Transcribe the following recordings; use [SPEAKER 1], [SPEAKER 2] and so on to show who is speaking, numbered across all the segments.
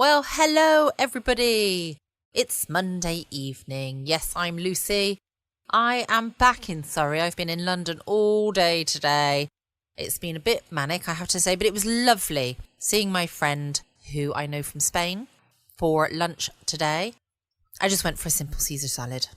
[SPEAKER 1] Well, hello everybody. It's Monday evening. Yes, I'm Lucy. I am back in Surrey. I've been in London all day today. It's been a bit manic, I have to say, but it was lovely seeing my friend who I know from Spain for lunch today. I just went for a simple Caesar salad.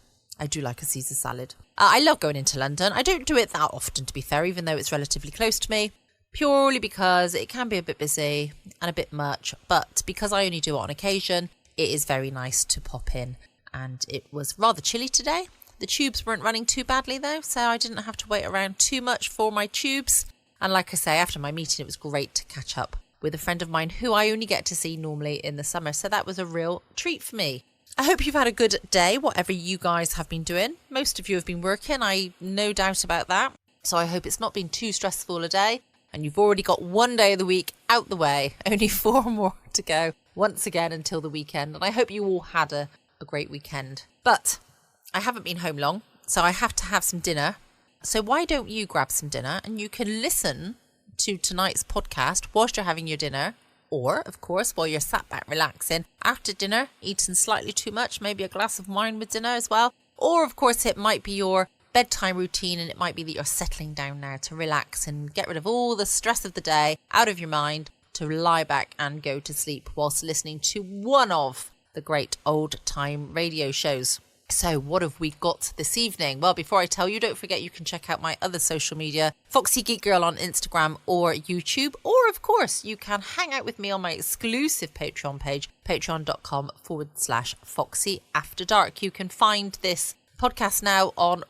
[SPEAKER 1] I do like a Caesar salad. I love going into London. I don't do it that often, to be fair, even though it's relatively close to me. Purely because it can be a bit busy and a bit much, but because I only do it on occasion, it is very nice to pop in. And it was rather chilly today. The tubes weren't running too badly though, so I didn't have to wait around too much for my tubes. And like I say, after my meeting, it was great to catch up with a friend of mine who I only get to see normally in the summer, so that was a real treat for me. I hope you've had a good day, whatever you guys have been doing. Most of you have been working, I no doubt about that. So I hope it's not been too stressful a day. And you've already got one day of the week out the way. Only 4 more to go once again until the weekend. And I hope you all had a great weekend. But I haven't been home long, so I have to have some dinner. So why don't you grab some dinner and you can listen to tonight's podcast whilst you're having your dinner. Or, of course, while you're sat back relaxing after dinner, eating slightly too much, maybe a glass of wine with dinner as well. Or, of course, it might be your bedtime routine, and it might be that you're settling down now to relax and get rid of all the stress of the day out of your mind to lie back and go to sleep whilst listening to one of the great old time radio shows. So what have we got this evening? Well, before I tell you, don't forget you can check out my other social media, Foxy Geek Girl on Instagram or YouTube, or of course you can hang out with me on my exclusive Patreon page, patreon.com/Foxy After Dark. You can find this podcast now on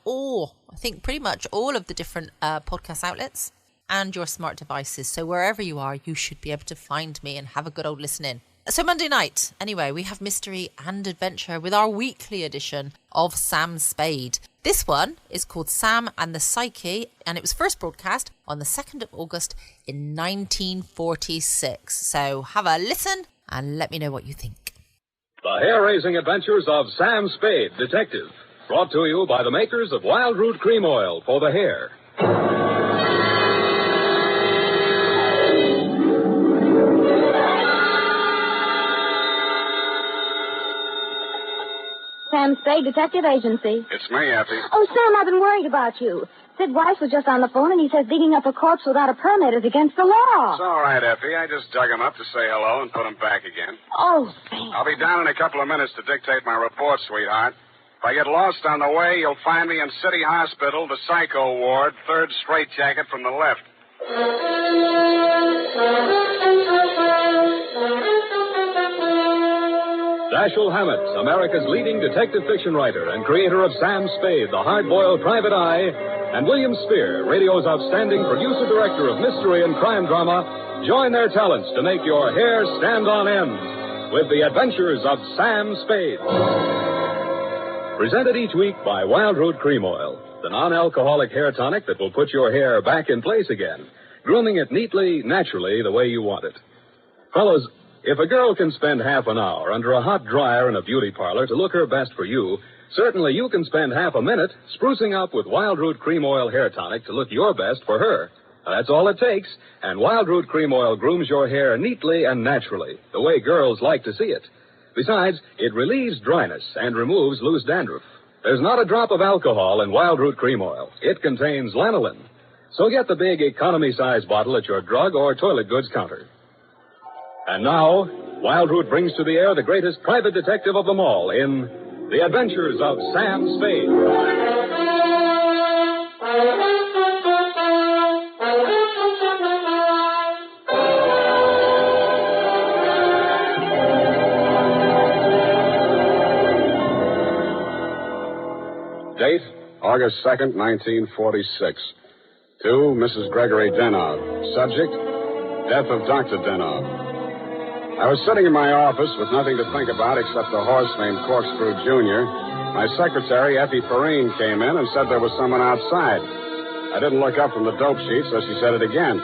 [SPEAKER 1] pretty much all of the different podcast outlets and your smart devices. So wherever you are, you should be able to find me and have a good old listening. So Monday night, anyway, we have mystery and adventure with our weekly edition of Sam Spade. This one is called Sam and the Psyche, and it was first broadcast on the 2nd of August in 1946. So have a listen and let me know what you think.
[SPEAKER 2] The hair-raising adventures of Sam Spade, Detective. Brought to you by the makers of Wild Root Cream Oil for the hair.
[SPEAKER 3] Sam Spade, Detective Agency.
[SPEAKER 4] It's me, Effie.
[SPEAKER 3] Oh, Sam, I've been worried about you. Sid Weiss was just on the phone, and he says digging up a corpse without a permit is against the law.
[SPEAKER 4] It's all right, Effie. I just dug him up to say hello and put him back again.
[SPEAKER 3] Oh, thanks.
[SPEAKER 4] I'll be down in a couple of minutes to dictate my report, sweetheart. If I get lost on the way, you'll find me in City Hospital, the Psycho Ward, 3rd straitjacket from the left.
[SPEAKER 2] Dashiell Hammett, America's leading detective fiction writer and creator of Sam Spade, the hard-boiled private eye, and William Spear, radio's outstanding producer-director of mystery and crime drama, join their talents to make your hair stand on end with the adventures of Sam Spade. Presented each week by Wild Root Cream Oil, the non-alcoholic hair tonic that will put your hair back in place again, grooming it neatly, naturally, the way you want it. Fellows, if a girl can spend half an hour under a hot dryer in a beauty parlor to look her best for you, certainly you can spend half a minute sprucing up with Wild Root Cream Oil hair tonic to look your best for her. That's all it takes, and Wild Root Cream Oil grooms your hair neatly and naturally, the way girls like to see it. Besides, it relieves dryness and removes loose dandruff. There's not a drop of alcohol in Wild Root Cream Oil. It contains lanolin. So get the big economy-size bottle at your drug or toilet goods counter. And now, Wild Root brings to the air the greatest private detective of them all in The Adventures of Sam Spade.
[SPEAKER 4] Date, August 2nd, 1946. To Mrs. Gregory Denov. Subject, death of Dr. Denov. I was sitting in my office with nothing to think about except a horse named Corkscrew Jr. My secretary, Effie Perrine, came in and said there was someone outside. I didn't look up from the dope sheet, so she said it again.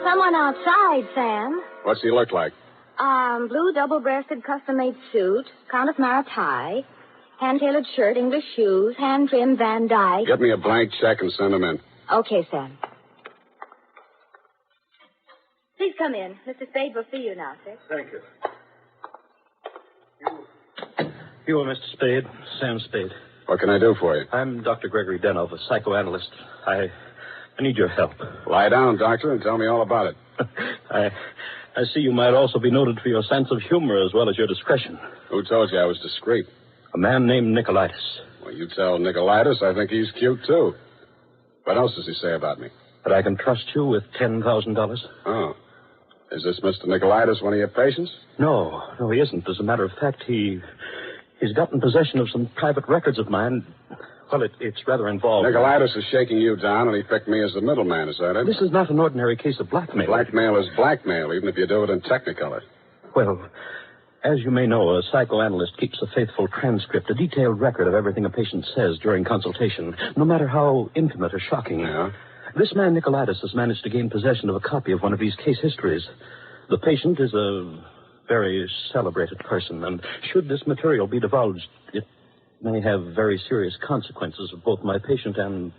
[SPEAKER 3] Someone outside, Sam.
[SPEAKER 4] What's he look like?
[SPEAKER 3] Blue double-breasted custom-made suit, Countess Mara tie, hand-tailored shirt, English shoes, hand-trimmed Van Dyke.
[SPEAKER 4] Get me a blank check and send him in.
[SPEAKER 3] Okay, Sam. Please come in. Mr. Spade will see you now, sir.
[SPEAKER 5] Thank you. You are Mr. Spade, Sam Spade.
[SPEAKER 4] What can I do for you?
[SPEAKER 5] I'm Dr. Gregory Denov, a psychoanalyst. I need your help.
[SPEAKER 4] Lie down, doctor, and tell me all about it.
[SPEAKER 5] I see you might also be noted for your sense of humor as well as your discretion.
[SPEAKER 4] Who told you I was discreet?
[SPEAKER 5] A man named Nicolaitis.
[SPEAKER 4] Well, you tell Nicolaitis I think he's cute, too. What else does he say about me?
[SPEAKER 5] That I can trust you with $10,000?
[SPEAKER 4] Oh. Is this Mr. Nicolaitis one of your patients?
[SPEAKER 5] No, he isn't. As a matter of fact, he's gotten possession of some private records of mine. Well, it's rather involved.
[SPEAKER 4] Nicolaitis is shaking you down, and he picked me as the middleman, is that it?
[SPEAKER 5] This is not an ordinary case of blackmail.
[SPEAKER 4] Blackmail is blackmail, even if you do it in Technicolor.
[SPEAKER 5] Well, as you may know, a psychoanalyst keeps a faithful transcript, a detailed record of everything a patient says during consultation, no matter how intimate or shocking.
[SPEAKER 4] Yeah?
[SPEAKER 5] This man, Nicolaitis, has managed to gain possession of a copy of one of these case histories. The patient is a very celebrated person, and should this material be divulged, it may have very serious consequences for both my patient and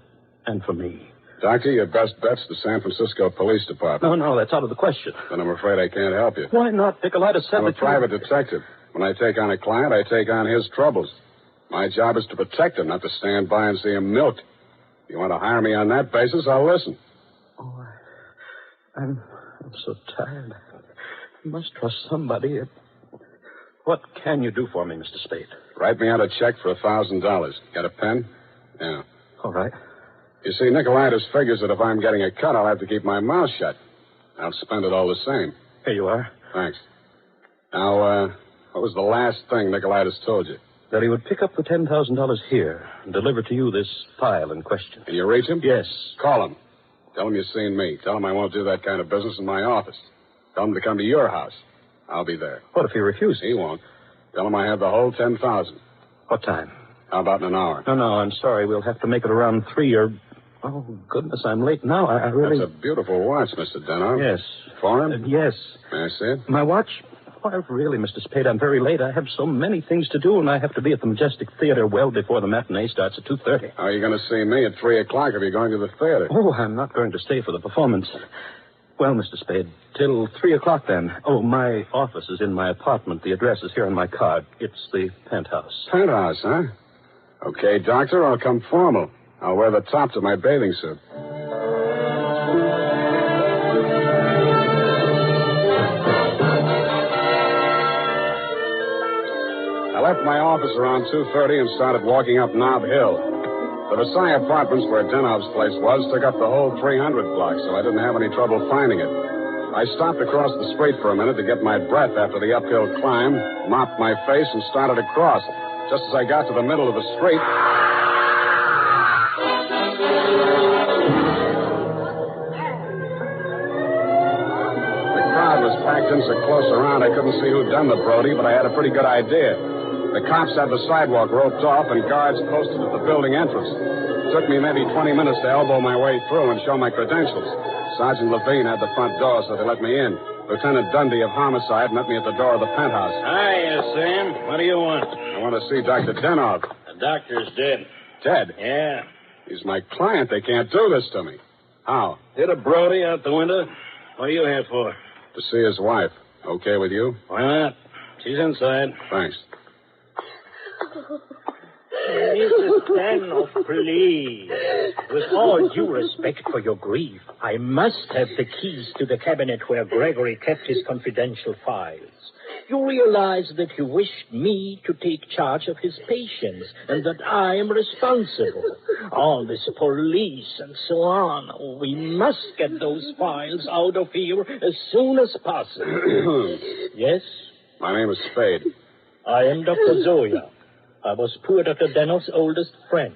[SPEAKER 5] for me.
[SPEAKER 4] Doctor, your best bet's the San Francisco Police Department.
[SPEAKER 5] No, that's out of the question.
[SPEAKER 4] Then I'm afraid I can't help you.
[SPEAKER 5] Why not? Nicolaitis said
[SPEAKER 4] I'm a private detective. When I take on a client, I take on his troubles. My job is to protect him, not to stand by and see him milked. If you want to hire me on that basis, I'll listen.
[SPEAKER 5] Oh, I'm so tired. I must trust somebody. What can you do for me, Mr. Spade?
[SPEAKER 4] Write me out a check for $1,000. Got a pen? Yeah.
[SPEAKER 5] All right.
[SPEAKER 4] You see, Nicolaitis figures that if I'm getting a cut, I'll have to keep my mouth shut. I'll spend it all the same.
[SPEAKER 5] Here you are.
[SPEAKER 4] Thanks. Now, what was the last thing Nicolaitis told you?
[SPEAKER 5] That he would pick up the $10,000 here and deliver to you this file in question.
[SPEAKER 4] Can you reach him?
[SPEAKER 5] Yes.
[SPEAKER 4] Call him. Tell him you've seen me. Tell him I won't do that kind of business in my office. Tell him to come to your house. I'll be there.
[SPEAKER 5] What if he refuses?
[SPEAKER 4] He won't. Tell him I have the whole 10,000.
[SPEAKER 5] What time?
[SPEAKER 4] How about in an hour?
[SPEAKER 5] No, I'm sorry. We'll have to make it around 3 or... Oh, goodness, I'm late now. I really...
[SPEAKER 4] That's a beautiful watch, Mr. Denov.
[SPEAKER 5] Yes.
[SPEAKER 4] Foreign?
[SPEAKER 5] Yes.
[SPEAKER 4] May I see it?
[SPEAKER 5] My watch? Why, really, Mr. Spade, I'm very late. I have so many things to do, and I have to be at the Majestic Theater well before the matinee starts at 2:30.
[SPEAKER 4] How are you going to see me at 3 o'clock if you're going to the theater?
[SPEAKER 5] Oh, I'm not going to stay for the performance. Well, Mr. Spade, till 3 o'clock then. Oh, my office is in my apartment. The address is here on my card. It's the penthouse.
[SPEAKER 4] Penthouse, huh? Okay, doctor, I'll come formal. I'll wear the top to my bathing suit. I left my office around 2:30 and started walking up Nob Hill. The Versailles Apartments, where Denov's place was, took up the whole 300 block, so I didn't have any trouble finding it. I stopped across the street for a minute to get my breath after the uphill climb, mopped my face, and started across. Just as I got to the middle of the street... The crowd was packed in so close around I couldn't see who'd done the Brody, but I had a pretty good idea. The cops had the sidewalk roped off and guards posted at the building entrance. It took me maybe 20 minutes to elbow my way through and show my credentials. Sergeant Levine had the front door, so they let me in. Lieutenant Dundee of Homicide met me at the door of the penthouse.
[SPEAKER 6] Hiya, Sam. What do you want?
[SPEAKER 4] I want to see Dr. Denov.
[SPEAKER 6] The doctor's dead.
[SPEAKER 4] Dead?
[SPEAKER 6] Yeah.
[SPEAKER 4] He's my client. They can't do this to me. How?
[SPEAKER 6] Hit a Brody out the window. What are you here for?
[SPEAKER 4] To see his wife. Okay with you?
[SPEAKER 6] Why not? She's inside.
[SPEAKER 4] Thanks.
[SPEAKER 7] Mrs. Denov, please. With all due respect for your grief, I must have the keys to the cabinet where Gregory kept his confidential files. You realize that he wished me to take charge of his patients and that I am responsible. All this police and so on. We must get those files out of here as soon as possible. Yes?
[SPEAKER 4] My name is Spade.
[SPEAKER 7] I am Dr. Zoya. I was poor Dr. Denov's oldest friend.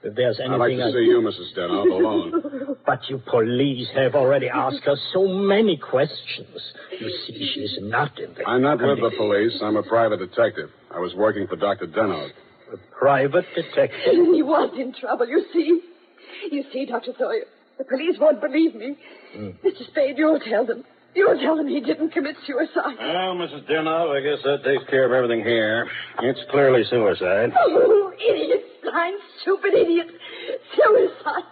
[SPEAKER 7] If there's anything
[SPEAKER 4] I'd like to see you, Mrs. Denov, alone.
[SPEAKER 7] But you police have already asked her so many questions. You see, she's not in the...
[SPEAKER 4] I'm not with the police. I'm a private detective. I was working for Dr. Denov.
[SPEAKER 7] A private detective?
[SPEAKER 8] He was in trouble, you see. You see, Dr. Sawyer, the police won't believe me. Mr. Spade, you'll tell them. You'll tell them he didn't commit suicide.
[SPEAKER 6] Well, Mrs. Denov, I guess that takes care of everything here. It's clearly suicide.
[SPEAKER 8] Oh, idiot, blind, stupid idiot. Suicide.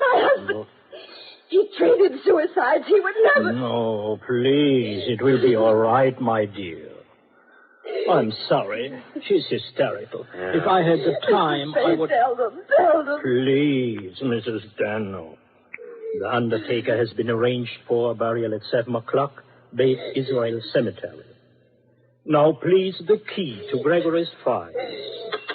[SPEAKER 8] My husband, He treated suicides. He would never...
[SPEAKER 7] No, please. It will be all right, my dear. I'm sorry. She's hysterical.
[SPEAKER 6] Yeah.
[SPEAKER 7] If I had the time, I would...
[SPEAKER 8] Tell them.
[SPEAKER 7] Please, Mrs. Dano. The undertaker has been arranged for burial at 7 o'clock, Beit Israel Cemetery. Now, please, the key to Gregory's files.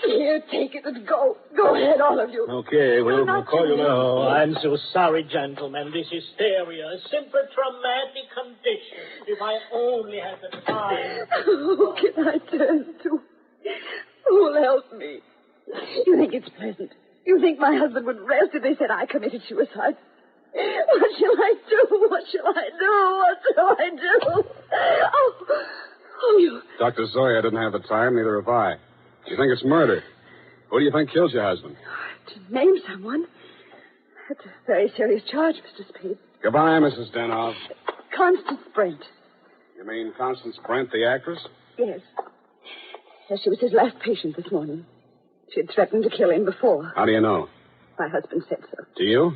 [SPEAKER 8] Here, take it and go. Go ahead, all of you.
[SPEAKER 6] Okay, we'll call you now.
[SPEAKER 7] Oh, I'm so sorry, gentlemen. This hysteria, a simple traumatic condition. If I only had the time.
[SPEAKER 8] Who can I turn to? Who'll help me? You think it's pleasant? You think my husband would rest if they said I committed suicide? What shall I do? What shall I do? What shall I do? Oh, you...
[SPEAKER 4] Dr. Zoya didn't have the time, neither have I. You think it's murder? Who do you think killed your husband?
[SPEAKER 8] To name someone? That's a very serious charge, Mr. Spade.
[SPEAKER 4] Goodbye, Mrs. Denov.
[SPEAKER 8] Constance Brent.
[SPEAKER 4] You mean Constance Brent, the actress?
[SPEAKER 8] Yes. Yes, she was his last patient this morning. She had threatened to kill him before.
[SPEAKER 4] How do you know?
[SPEAKER 8] My husband said so.
[SPEAKER 4] Do you?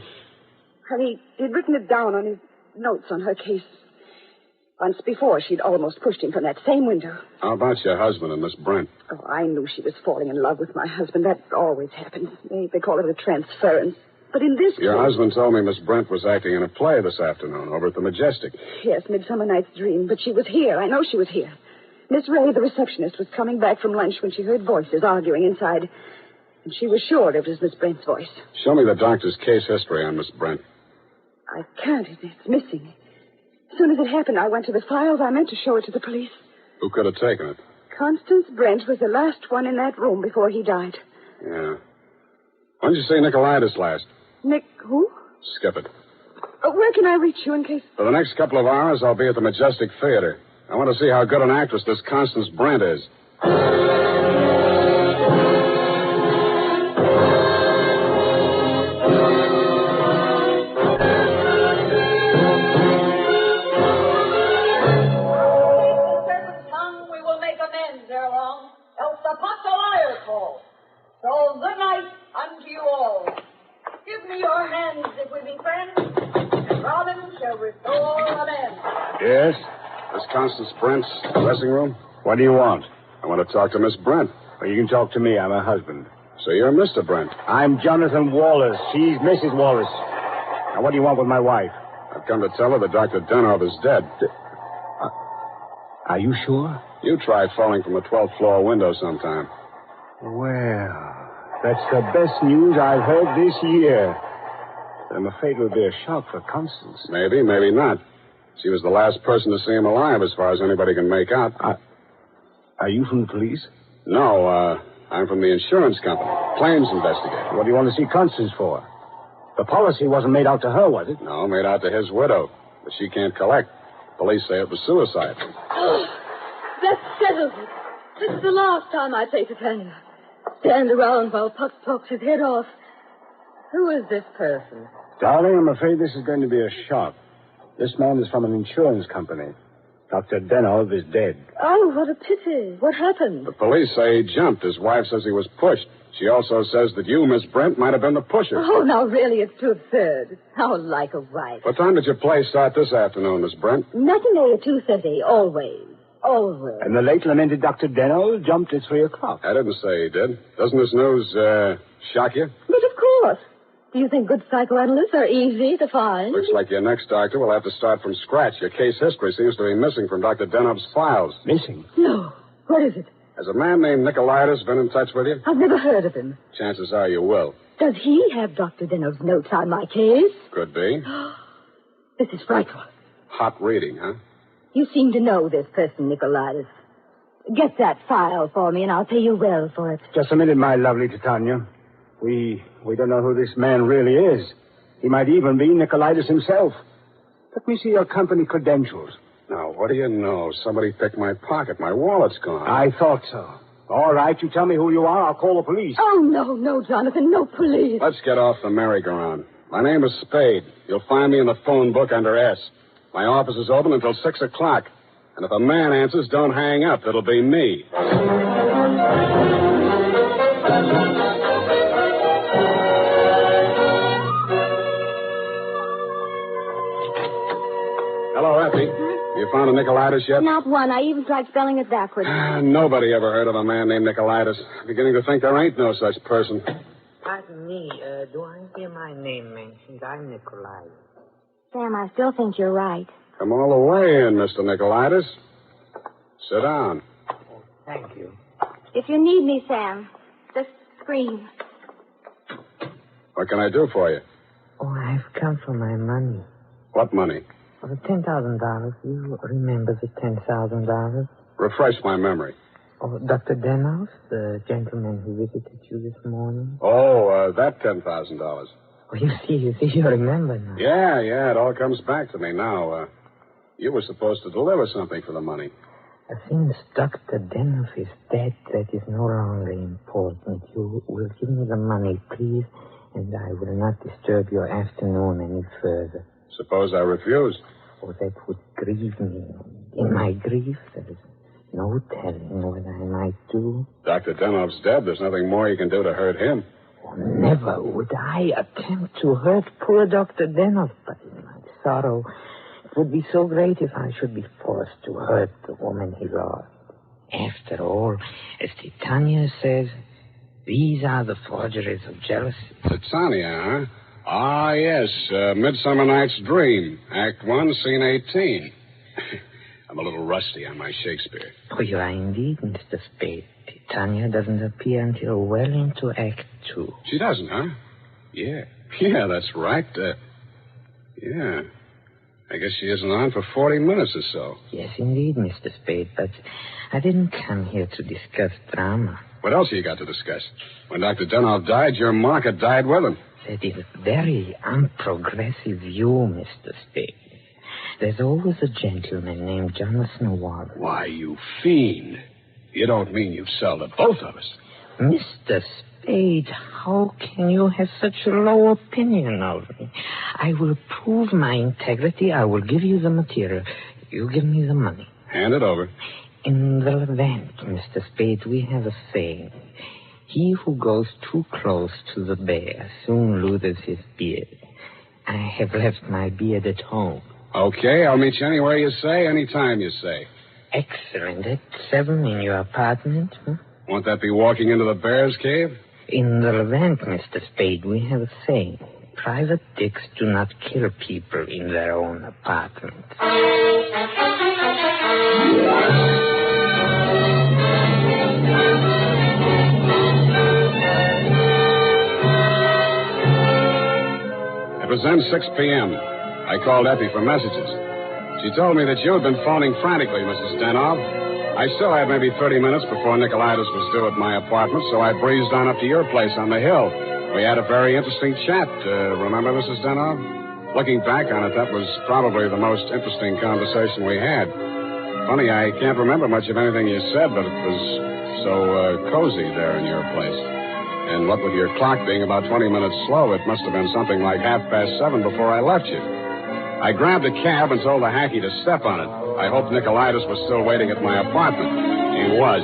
[SPEAKER 8] And he'd written it down on his notes on her case. Once before, she'd almost pushed him from that same window.
[SPEAKER 4] How about your husband and Miss Brent?
[SPEAKER 8] Oh, I knew she was falling in love with my husband. That always happens. They call it a transference. But in this
[SPEAKER 4] Your
[SPEAKER 8] case...
[SPEAKER 4] husband told me Miss Brent was acting in a play this afternoon over at the Majestic.
[SPEAKER 8] Yes, Midsummer Night's Dream. But she was here. I know she was here. Miss Ray, the receptionist, was coming back from lunch when she heard voices arguing inside. And she was sure it was Miss Brent's voice.
[SPEAKER 4] Show me the doctor's case history on Miss Brent.
[SPEAKER 8] I can't. It's missing. As soon as it happened, I went to the files. I meant to show it to the police.
[SPEAKER 4] Who could have taken it?
[SPEAKER 8] Constance Brent was the last one in that room before he died.
[SPEAKER 4] Yeah. When did you see Nicolaitis last?
[SPEAKER 8] Nick, who?
[SPEAKER 4] Skip it.
[SPEAKER 8] Where can I reach you in case...
[SPEAKER 4] For the next couple of hours, I'll be at the Majestic Theater. I want to see how good an actress this Constance Brent is.
[SPEAKER 9] So, good night unto you all. Give me your hands if we be friends, and Robin shall restore amends.
[SPEAKER 4] Yes? This Constance Brent's dressing room?
[SPEAKER 6] What do you want?
[SPEAKER 4] I want to talk to Miss Brent.
[SPEAKER 6] Well, you can talk to me. I'm her husband.
[SPEAKER 4] So you're Mr. Brent.
[SPEAKER 6] I'm Jonathan Wallace. She's Mrs. Wallace. Now, what do you want with my wife?
[SPEAKER 4] I've come to tell her that Dr. Denov is dead.
[SPEAKER 6] Are you sure?
[SPEAKER 4] You tried falling from a 12th floor window sometime.
[SPEAKER 6] Well, that's the best news I've heard this year. I'm afraid it would be a shock for Constance.
[SPEAKER 4] Maybe, maybe not. She was the last person to see him alive, as far as anybody can make out.
[SPEAKER 6] Are you from the police?
[SPEAKER 4] No, I'm from the insurance company. Claims investigator.
[SPEAKER 6] What do you want to see Constance for? The policy wasn't made out to her, was it?
[SPEAKER 4] No, made out to his widow. But she can't collect. Police say it was suicide.
[SPEAKER 8] Oh, that settles it. This is the last time I say to Tanya. Stand around while Puck talks his head off. Who is this person?
[SPEAKER 6] Darling, I'm afraid this is going to be a shock. This man is from an insurance company. Dr. Denov is dead.
[SPEAKER 8] Oh, what a pity. What happened?
[SPEAKER 4] The police say he jumped. His wife says he was pushed. She also says that you, Miss Brent, might have been the pusher.
[SPEAKER 8] Oh, now really, it's too absurd. How like a wife.
[SPEAKER 4] What time did your play start this afternoon, Miss Brent?
[SPEAKER 8] Matinee at 2:30, always. Always.
[SPEAKER 6] And the late lamented Dr. Denov jumped at 3 o'clock.
[SPEAKER 4] I didn't say he did. Doesn't this news, shock you?
[SPEAKER 8] But of course. Do you think good psychoanalysts are easy to find?
[SPEAKER 4] Looks like your next doctor will have to start from scratch. Your case history seems to be missing from Dr. Denov's files.
[SPEAKER 6] Missing?
[SPEAKER 8] No. What is it?
[SPEAKER 4] Has a man named Nicolaitis been in touch with you?
[SPEAKER 8] I've never heard of him.
[SPEAKER 4] Chances are you will.
[SPEAKER 8] Does he have Dr. Denov's notes on my case?
[SPEAKER 4] Could be.
[SPEAKER 8] This is frightful.
[SPEAKER 4] Hot reading, huh?
[SPEAKER 8] You seem to know this person, Nicolaitis. Get that file for me, and I'll pay you well for it.
[SPEAKER 6] Just a minute, my lovely Titania. We don't know who this man really is. He might even be Nicolaitis himself. Let me see your company credentials.
[SPEAKER 4] Now, what do you know? Somebody picked my pocket. My wallet's gone.
[SPEAKER 6] I thought so. All right, you tell me who you are. I'll call the police.
[SPEAKER 8] Oh, no, Jonathan. No police.
[SPEAKER 4] Let's get off the merry-go-round. My name is Spade. You'll find me in the phone book under S. My office is open until 6 o'clock. And if a man answers, don't hang up. It'll be me. You found a Nicolaitis yet?
[SPEAKER 3] Not one. I even tried spelling it backwards.
[SPEAKER 4] Nobody ever heard of a man named Nicolaitis. I'm beginning to think there ain't no such person.
[SPEAKER 10] Pardon me, do I hear my name mentioned? I'm Nicolaitis.
[SPEAKER 3] Sam, I still think you're right.
[SPEAKER 4] Come all the way in, Mr. Nicolaitis. Sit down.
[SPEAKER 10] Oh, thank you.
[SPEAKER 3] If you need me, Sam, just scream.
[SPEAKER 4] What can I do for you?
[SPEAKER 10] Oh, I've come for my money.
[SPEAKER 4] What money?
[SPEAKER 10] Oh, the $10,000. You remember the $10,000?
[SPEAKER 4] Refresh my memory.
[SPEAKER 10] Oh, Dr. Denhouse, the gentleman who visited you this morning?
[SPEAKER 4] Oh, that $10,000.
[SPEAKER 10] Oh, you see, you remember now.
[SPEAKER 4] Yeah, it all comes back to me now. You were supposed to deliver something for the money.
[SPEAKER 10] Since Dr. Denhouse is dead, that is no longer important. You will give me the money, please, and I will not disturb your afternoon any further.
[SPEAKER 4] Suppose I refuse?
[SPEAKER 10] Oh, that would grieve me. In my grief, there is no telling what I might do.
[SPEAKER 4] Dr. Denhoff's dead. There's nothing more you can do to hurt him.
[SPEAKER 10] Oh, never would I attempt to hurt poor Dr. Denhoff, but in my sorrow, it would be so great if I should be forced to hurt the woman he loved. After all, as Titania says, these are the forgeries of jealousy.
[SPEAKER 4] Titania, huh? Ah, yes. Midsummer Night's Dream. Act 1, Scene 18. I'm a little rusty on my Shakespeare.
[SPEAKER 10] Oh, you are indeed, Mr. Spade. Titania doesn't appear until well into Act 2.
[SPEAKER 4] She doesn't, huh? Yeah, that's right. Yeah. I guess she isn't on for 40 minutes or so.
[SPEAKER 10] Yes, indeed, Mr. Spade, but I didn't come here to discuss drama.
[SPEAKER 4] What else have you got to discuss? When Dr. Denhoff died, your market died with him.
[SPEAKER 10] That is a very unprogressive view, Mr. Spade. There's always a gentleman named Jonathan Warren.
[SPEAKER 4] Why, you fiend. You don't mean you've sold to both of us.
[SPEAKER 10] Mr. Spade, how can you have such a low opinion of me? I will prove my integrity. I will give you the material. You give me the money.
[SPEAKER 4] Hand it over.
[SPEAKER 10] In the Levant, Mr. Spade, we have a saying. He who goes too close to the bear soon loses his beard. I have left my beard at home.
[SPEAKER 4] Okay, I'll meet you anywhere you say, anytime you say.
[SPEAKER 10] Excellent. At 7 in your apartment, huh?
[SPEAKER 4] Won't that be walking into the bear's cave?
[SPEAKER 10] In the Levant, Mr. Spade, we have a saying. Private dicks do not kill people in their own apartment.
[SPEAKER 4] It was then 6 p.m. I called Effie for messages. She told me that you had been phoning frantically, Mrs. Denhoff. I still had maybe 30 minutes before Nicolaitis was due at my apartment, so I breezed on up to your place on the hill. We had a very interesting chat. Remember, Mrs. Denhoff? Looking back on it, that was probably the most interesting conversation we had. Funny, I can't remember much of anything you said, but it was so cozy there in your place. And what with your clock being about 20 minutes slow, it must have been something like 7:30 before I left you. I grabbed a cab and told the hacky to step on it. I hoped Nicolaitis was still waiting at my apartment. He was.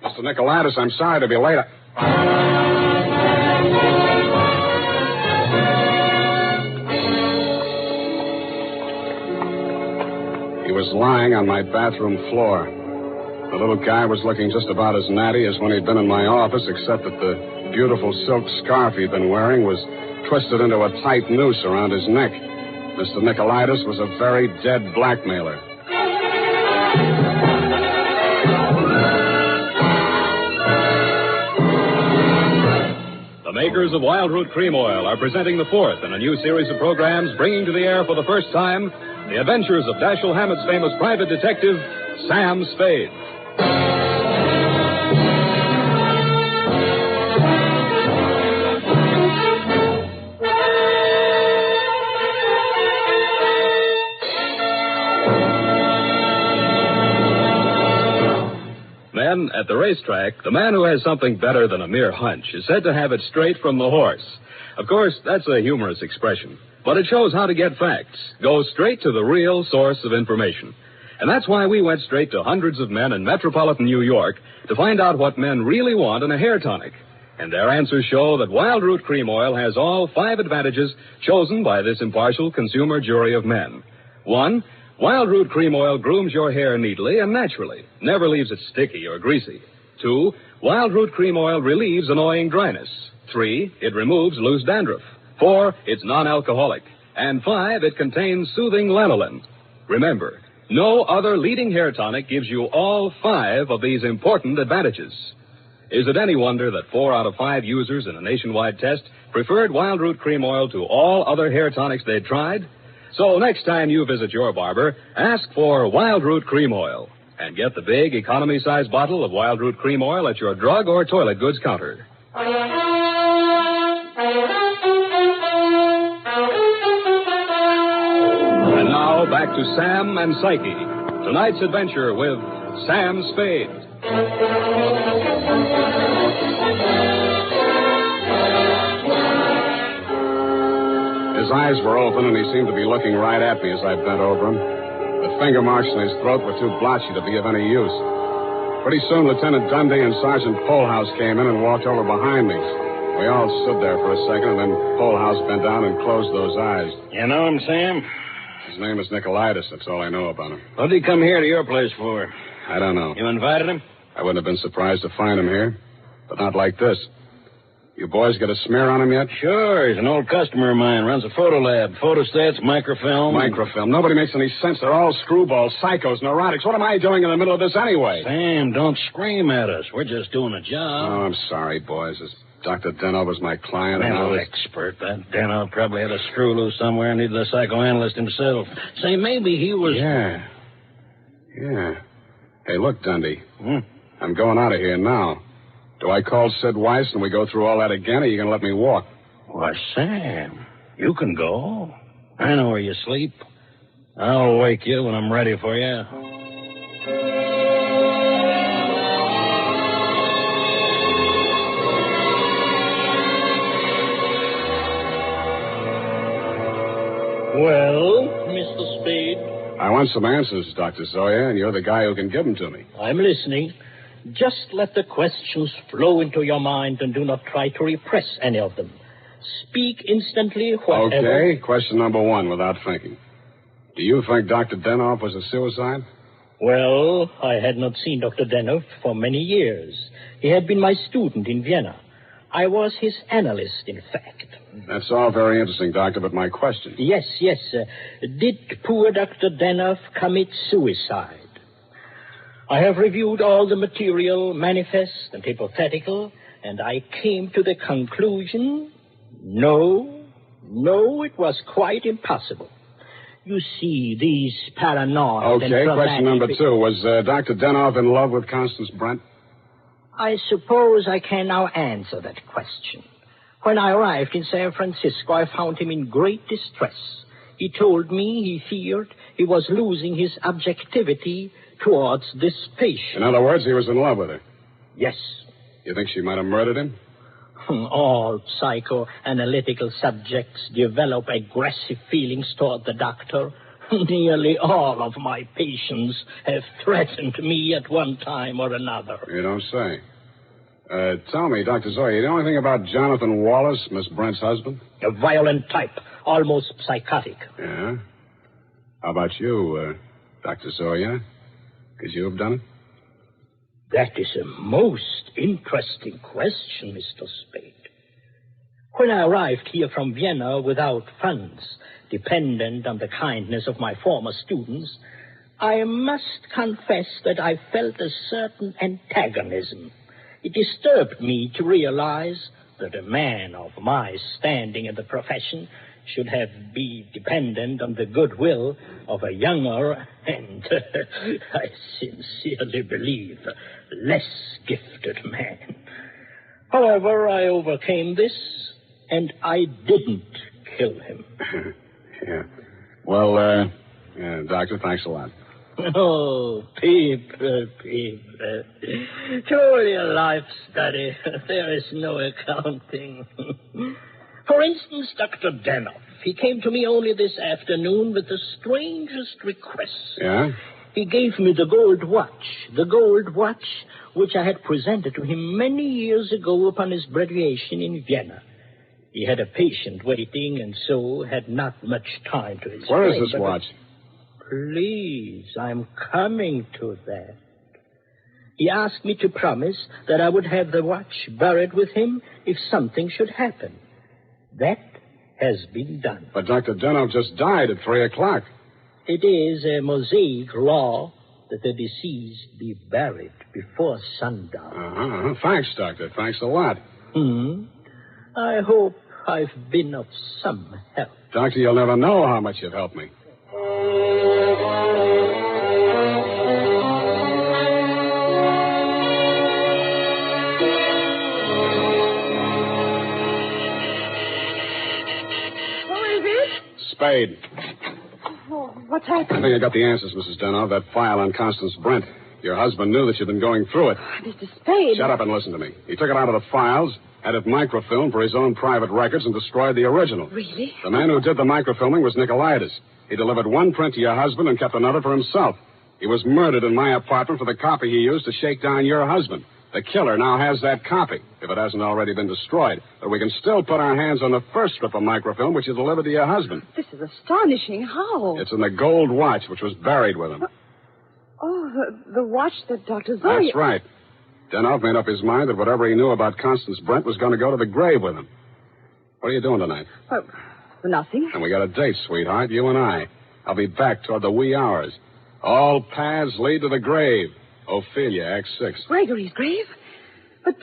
[SPEAKER 4] Mr. Nicolaitis, I'm sorry to be late. He was lying on my bathroom floor. The little guy was looking just about as natty as when he'd been in my office, except that the beautiful silk scarf he'd been wearing was twisted into a tight noose around his neck. Mr. Nicolaitis was a very dead blackmailer.
[SPEAKER 2] The makers of Wild Root Cream Oil are presenting the fourth in a new series of programs bringing to the air for the first time the adventures of Dashiell Hammett's famous private detective, Sam Spade. Then, at the racetrack, the man who has something better than a mere hunch is said to have it straight from the horse. Of course, that's a humorous expression, but it shows how to get facts. Go straight to the real source of information. And that's why we went straight to hundreds of men in metropolitan New York to find out what men really want in a hair tonic. And their answers show that Wild Root Cream Oil has all 5 advantages chosen by this impartial consumer jury of men. 1, Wild Root Cream Oil grooms your hair neatly and naturally, never leaves it sticky or greasy. 2, Wild Root Cream Oil relieves annoying dryness. 3, it removes loose dandruff. 4, it's non-alcoholic. And 5, it contains soothing lanolin. Remember, no other leading hair tonic gives you all 5 of these important advantages. Is it any wonder that 4 out of 5 users in a nationwide test preferred Wild Root Cream Oil to all other hair tonics they'd tried? So next time you visit your barber, ask for Wild Root Cream Oil and get the big economy-size bottle of Wild Root Cream Oil at your drug or toilet goods counter. And now back to Sam and Psyche. Tonight's adventure with Sam Spade.
[SPEAKER 4] His eyes were open, and he seemed to be looking right at me as I bent over him. The finger marks in his throat were too blotchy to be of any use. Pretty soon, Lieutenant Dundee and Sergeant Polehouse came in and walked over behind me. We all stood there for a second, and then Polehouse bent down and closed those eyes.
[SPEAKER 11] You know him, Sam?
[SPEAKER 4] His name is Nicolaitis. That's all I know about him.
[SPEAKER 11] What did he come here to your place for?
[SPEAKER 4] I don't know.
[SPEAKER 11] You invited him?
[SPEAKER 4] I wouldn't have been surprised to find him here, but not like this. You boys got a smear on him yet?
[SPEAKER 11] Sure. He's an old customer of mine. Runs a photo lab. Photostats, microfilm.
[SPEAKER 4] Microfilm. Nobody makes any sense. They're all screwballs, psychos, neurotics. What am I doing in the middle of this anyway?
[SPEAKER 11] Sam, don't scream at us. We're just doing a job.
[SPEAKER 4] Oh, I'm sorry, boys. This Dr. Deno was my client.
[SPEAKER 11] Mental expert. That Deno probably had a screw loose somewhere and needed a psychoanalyst himself. Say, maybe he was...
[SPEAKER 4] Yeah. Hey, look, Dundee. I'm going out of here now. Do I call Sid Weiss and we go through all that again, or are you going to let me walk?
[SPEAKER 11] Why, Sam, you can go. I know where you sleep. I'll wake you when I'm ready for you.
[SPEAKER 7] Well, Mr. Spade?
[SPEAKER 4] I want some answers, Dr. Zoya, and you're the guy who can give them to me.
[SPEAKER 7] I'm listening. Just let the questions flow into your mind and do not try to repress any of them. Speak instantly, whatever...
[SPEAKER 4] Okay, question number 1, without thinking. Do you think Dr. Denoff was a suicide?
[SPEAKER 7] Well, I had not seen Dr. Denoff for many years. He had been my student in Vienna. I was his analyst, in fact.
[SPEAKER 4] That's all very interesting, Doctor, but my question...
[SPEAKER 7] Yes. Did poor Dr. Denoff commit suicide? I have reviewed all the material, manifest and hypothetical, and I came to the conclusion, no, it was quite impossible. You see, these paranoid and
[SPEAKER 4] Okay, question number 2. Was Dr. Denoff in love with Constance Brent?
[SPEAKER 7] I suppose I can now answer that question. When I arrived in San Francisco, I found him in great distress. He told me he feared he was losing his objectivity towards this patient.
[SPEAKER 4] In other words, he was in love with her?
[SPEAKER 7] Yes.
[SPEAKER 4] You think she might have murdered him?
[SPEAKER 7] All psychoanalytical subjects develop aggressive feelings toward the doctor. Nearly all of my patients have threatened me at one time or another.
[SPEAKER 4] You don't say. Tell me, Dr. Zoya, you know anything about Jonathan Wallace, Miss Brent's husband?
[SPEAKER 7] A violent type, almost psychotic.
[SPEAKER 4] Yeah? How about you, Dr. Zoya? Could you have done it?
[SPEAKER 7] That is a most interesting question, Mr. Spade. When I arrived here from Vienna without funds, dependent on the kindness of my former students, I must confess that I felt a certain antagonism. It disturbed me to realize that a man of my standing in the profession should be dependent on the goodwill of a younger and, I sincerely believe, less gifted man. However, I overcame this, and I didn't kill him.
[SPEAKER 4] Yeah. Well, Doctor, thanks a lot.
[SPEAKER 7] Oh, people. Truly a life study. There is no accounting. For instance, Dr. Denoff. He came to me only this afternoon with the strangest request.
[SPEAKER 4] Yeah?
[SPEAKER 7] he gave me the gold watch which I had presented to him many years ago upon his graduation in Vienna. He had a patient waiting, and so had not much time to explain.
[SPEAKER 4] Where is this watch?
[SPEAKER 7] Please, I'm coming to that. He asked me to promise that I would have the watch buried with him if something should happen. That has been done.
[SPEAKER 4] But Dr. Denov just died at 3 o'clock.
[SPEAKER 7] It is a Mosaic law that the deceased be buried before sundown.
[SPEAKER 4] Thanks, Doctor. Thanks a lot.
[SPEAKER 7] I hope I've been of some help.
[SPEAKER 4] Doctor, you'll never know how much you've helped me. Spade.
[SPEAKER 8] Oh, what's happened?
[SPEAKER 4] I think I got the answers, Mrs. Denov. That file on Constance Brent. Your husband knew that you'd been going through it.
[SPEAKER 8] Mr. Spade.
[SPEAKER 4] Shut up and listen to me. He took it out of the files, had it microfilmed for his own private records, and destroyed the original.
[SPEAKER 8] Really?
[SPEAKER 4] The man who did the microfilming was Nicolaitis. He delivered one print to your husband and kept another for himself. He was murdered in my apartment for the copy he used to shake down your husband. The killer now has that copy, if it hasn't already been destroyed. But we can still put our hands on the first strip of microfilm, which you delivered to your husband.
[SPEAKER 8] This is astonishing. How?
[SPEAKER 4] It's in the gold watch, which was buried with him.
[SPEAKER 8] Oh, the watch that Dr. Zoe...
[SPEAKER 4] That's right. Denov made up his mind that whatever he knew about Constance Brent was going to go to the grave with him. What are you doing tonight?
[SPEAKER 8] Nothing.
[SPEAKER 4] And we got a date, sweetheart, you and I. I'll be back toward the wee hours. All paths lead to the grave. Ophelia, Act 6.
[SPEAKER 8] Gregory's grave? But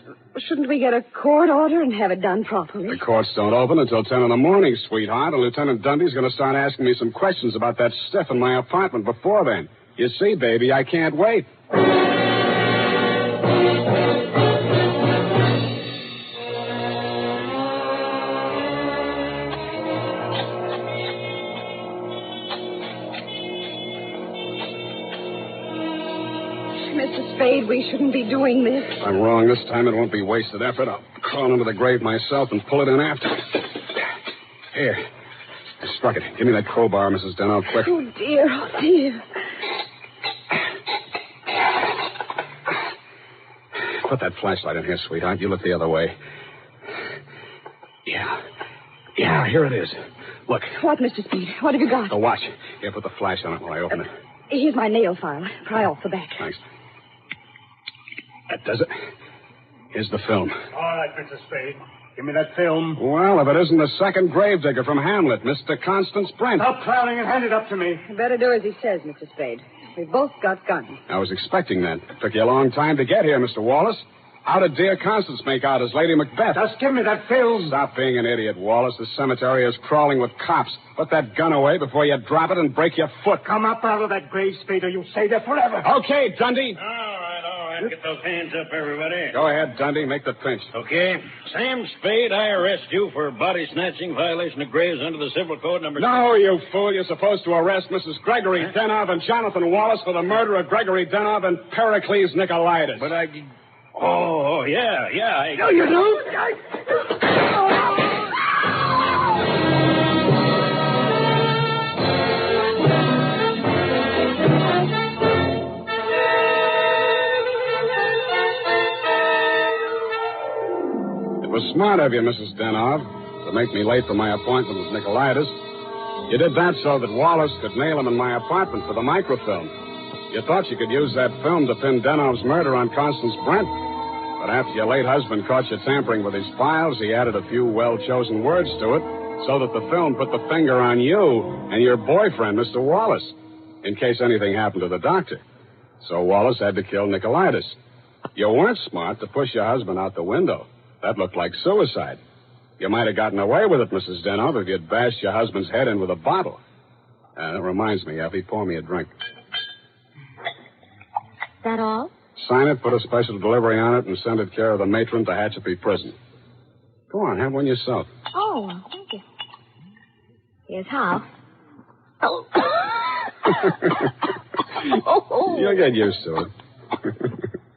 [SPEAKER 8] shouldn't we get a court order and have it done properly?
[SPEAKER 4] The courts don't open until 10 in the morning, sweetheart, and Lieutenant Dundee's going to start asking me some questions about that stiff in my apartment before then. You see, baby, I can't wait.
[SPEAKER 8] Mr. Spade, we shouldn't be doing this.
[SPEAKER 4] If I'm wrong this time, it won't be wasted effort. I'll crawl into the grave myself and pull it in after. Here. I struck it. Give me that crowbar, Mrs. Denov, quick.
[SPEAKER 8] Oh, dear. Oh, dear.
[SPEAKER 4] Put that flashlight in here, sweetheart. You look the other way. Yeah, here it is. Look.
[SPEAKER 8] What, Mr. Spade? What have you got?
[SPEAKER 4] The watch. Here, put the flash on it while I open it.
[SPEAKER 8] Here's my nail file. Pry off the back.
[SPEAKER 4] Thanks. That does it. Here's the film.
[SPEAKER 6] All right, Mr. Spade. Give me that film.
[SPEAKER 4] Well, if it isn't the second gravedigger from Hamlet, Mr. Constance Brent.
[SPEAKER 6] Stop clowning and hand it up to me.
[SPEAKER 8] You better do as he says, Mr. Spade. We've both got guns.
[SPEAKER 4] I was expecting that. It took you a long time to get here, Mr. Wallace. How did dear Constance make out as Lady Macbeth?
[SPEAKER 6] Just give me that film.
[SPEAKER 4] Stop being an idiot, Wallace. The cemetery is crawling with cops. Put that gun away before you drop it and break your foot.
[SPEAKER 6] Come up out of that grave, Spade, or you'll stay there forever.
[SPEAKER 4] Okay, Dundee.
[SPEAKER 11] All right. Get those hands up, everybody.
[SPEAKER 4] Go ahead, Dundee. Make the pinch.
[SPEAKER 11] Okay. Sam Spade, I arrest you for body snatching, violation of graves under the Civil Code number...
[SPEAKER 4] No, you fool. You're supposed to arrest Mrs. Gregory Denov and Jonathan Wallace for the murder of Gregory Denov and Pericles Nicolaitis.
[SPEAKER 11] But I... Oh, yeah.
[SPEAKER 6] No, you don't.
[SPEAKER 4] It was smart of you, Mrs. Denov, to make me late for my appointment with Nicolaitis. You did that so that Wallace could nail him in my apartment for the microfilm. You thought you could use that film to pin Denov's murder on Constance Brent. But after your late husband caught you tampering with his files, he added a few well-chosen words to it so that the film put the finger on you and your boyfriend, Mr. Wallace, in case anything happened to the doctor. So Wallace had to kill Nicolaitis. You weren't smart to push your husband out the window. That looked like suicide. You might have gotten away with it, Mrs. Denov, if you'd bashed your husband's head in with a bottle. That reminds me, Effie, pour me a drink.
[SPEAKER 3] That all?
[SPEAKER 4] Sign it, put a special delivery on it, and send it care of the matron to Hatchapee Prison. Go on, have one yourself.
[SPEAKER 3] Oh, thank you. Here's how.
[SPEAKER 4] You'll get used to it.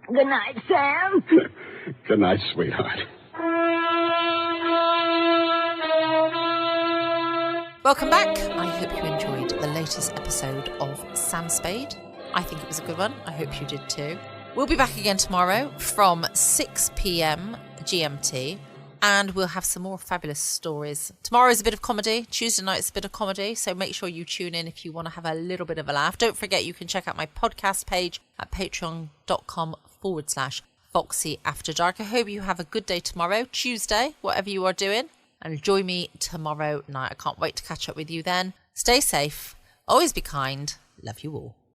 [SPEAKER 3] Good night, Sam.
[SPEAKER 4] Good night, sweetheart.
[SPEAKER 1] Welcome back. I hope you enjoyed the latest episode of Sam Spade. I think it was a good one. I hope you did too. We'll be back again tomorrow from 6 p.m. GMT, and we'll have some more fabulous stories. Tomorrow is a bit of comedy. Tuesday night's a bit of comedy, so make sure you tune in if you want to have a little bit of a laugh. Don't forget you can check out my podcast page at patreon.com/Foxy After Dark. I hope you have a good day tomorrow, Tuesday, whatever you are doing, and join me tomorrow night. I can't wait to catch up with you then. Stay safe. Always be kind. Love you all.